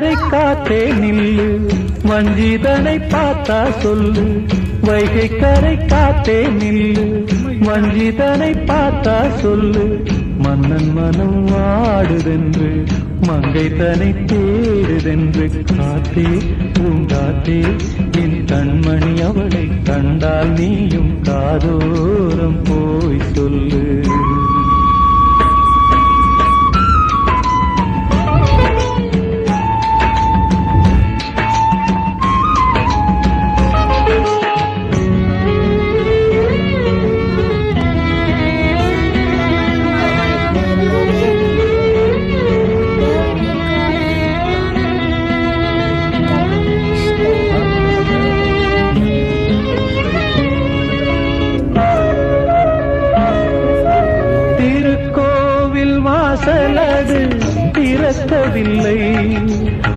கரை காத்தே நில்லு, வஞ்சிதனை பார்த்தா சொல்லு. வைகை கரை காத்தே நில்லு, வஞ்சிதனை பார்த்தா சொல்லு. மன்னன் மனம் வாடுதென்று, மங்கை தனை தேடுதென்று. காத்தே பூங்காத்தே, என் கண்மணி அவளை கண்டால் நீயும் காதோரம் போய் சொல்லு. வாசலது திறக்கவில்லை,